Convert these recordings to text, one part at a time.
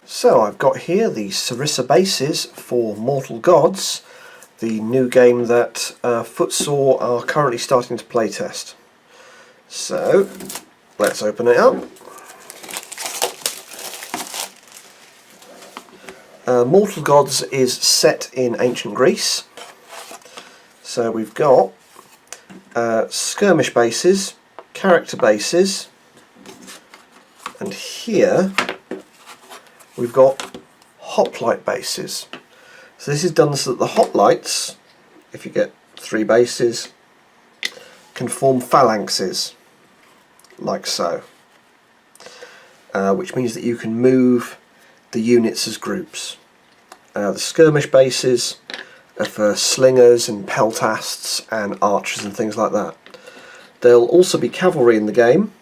So I've got here the Sarissa bases for Mortal Gods, the new game that Footsore are currently starting to playtest. So let's open it up. Mortal Gods is set in ancient Greece. So we've got skirmish bases, character bases, and here we've got hoplite bases. So this is done so that the hoplites, if you get 3 bases, can form phalanxes, like so. Which means that you can move the units as groups. The skirmish bases are for slingers and peltasts and archers and things like that. There'll also be cavalry in the game,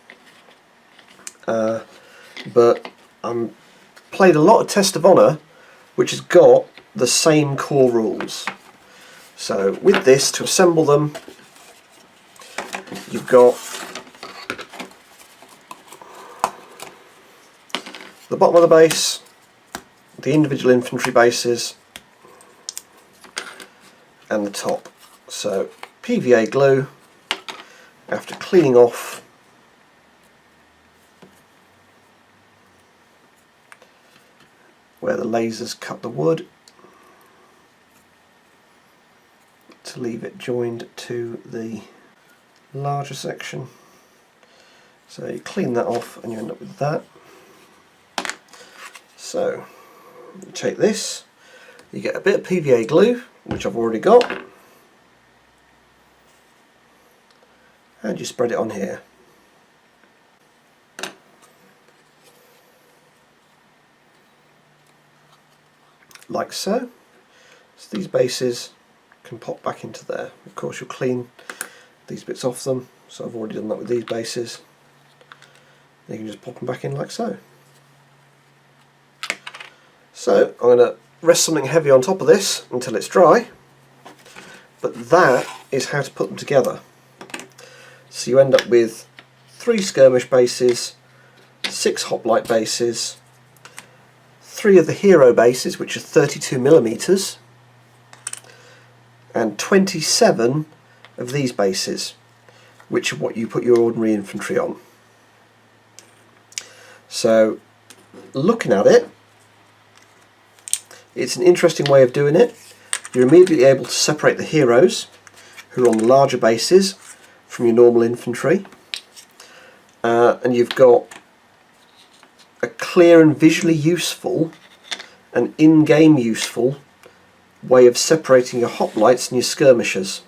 but I'm played a lot of Test of Honour which has got the same core rules. So with this, to assemble them, you've got the bottom of the base, the individual infantry bases, and the top. So PVA glue, after cleaning off where the lasers cut the wood to leave it joined to the larger section. So you clean that off and you end up with that. So you take this, you get a bit of PVA glue, which I've already got, and you spread it on here. Like so. So these bases can pop back into there. Of course you'll clean these bits off them, so I've already done that with these bases. You can just pop them back in like so. So I'm going to rest something heavy on top of this until it's dry, but that is how to put them together. So you end up with 3 skirmish bases, 6 hoplite bases, 3 of the hero bases, which are 32mm, and 27 of these bases, which are what you put your ordinary infantry on. So looking at it, it's an interesting way of doing it. You're immediately able to separate the heroes, who are on the larger bases, from your normal infantry, and you've got a clear and visually useful and in-game useful way of separating your hoplites and your skirmishers.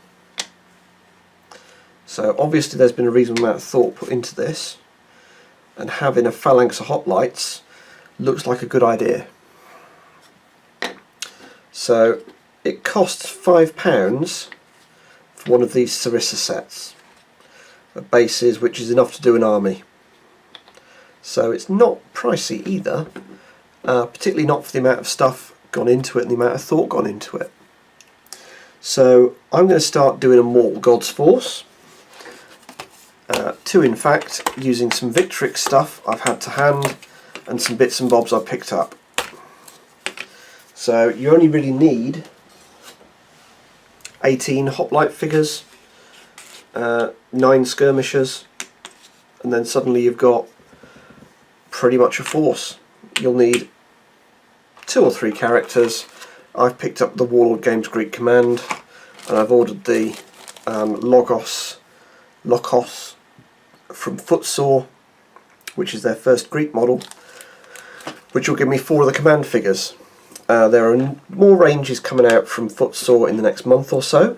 So obviously there's been a reasonable amount of thought put into this, and having a phalanx of hoplites looks like a good idea. So it costs £5 for one of these Sarissa sets of bases, which is enough to do an army. So it's not pricey either, particularly not for the amount of stuff gone into it and the amount of thought gone into it. So I'm going to start doing a Mortal Gods force. 2 in fact, using some Victrix stuff I've had to hand and some bits and bobs I picked up. So you only really need 18 hoplite figures, 9 skirmishers, and then suddenly you've got pretty much a force. You'll need 2 or 3 characters. I've picked up the Warlord Games Greek Command, and I've ordered the Logos from Footsore, which is their first Greek model, which will give me 4 of the command figures. There are more ranges coming out from Footsore in the next month or so,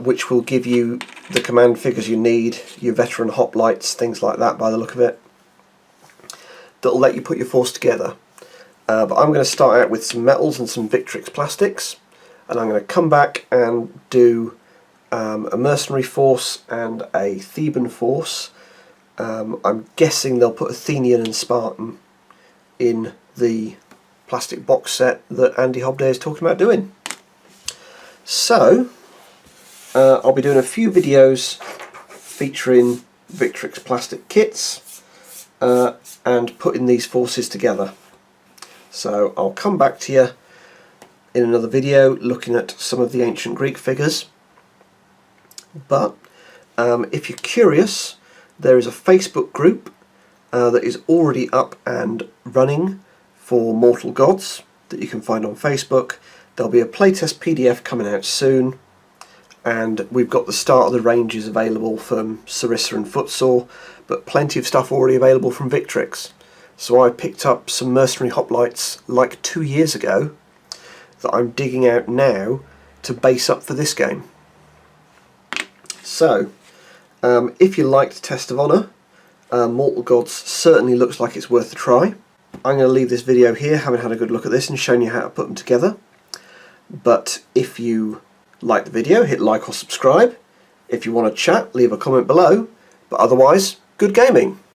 which will give you the command figures you need, your veteran hoplites, things like that by the look of it, that will let you put your force together. But I'm going to start out with some metals and some Victrix plastics, and I'm going to come back and do a mercenary force and a Theban force. I'm guessing they'll put Athenian and Spartan in the plastic box set that Andy Hobday is talking about doing. So I'll be doing a few videos featuring Victrix plastic kits and putting these forces together. So I'll come back to you in another video looking at some of the ancient Greek figures. But if you're curious, there is a Facebook group that is already up and running for Mortal Gods that you can find on Facebook. There'll be a playtest PDF coming out soon, and we've got the start of the ranges available from Sarissa and Footsore, but plenty of stuff already available from Victrix. So I picked up some mercenary hoplites like 2 years ago that I'm digging out now to base up for this game. So if you liked Test of Honour, Mortal Gods certainly looks like it's worth a try. I'm going to leave this video here, having had a good look at this and shown you how to put them together. But if you like the video, hit like or subscribe. If you want to chat, leave a comment below. But otherwise, good gaming!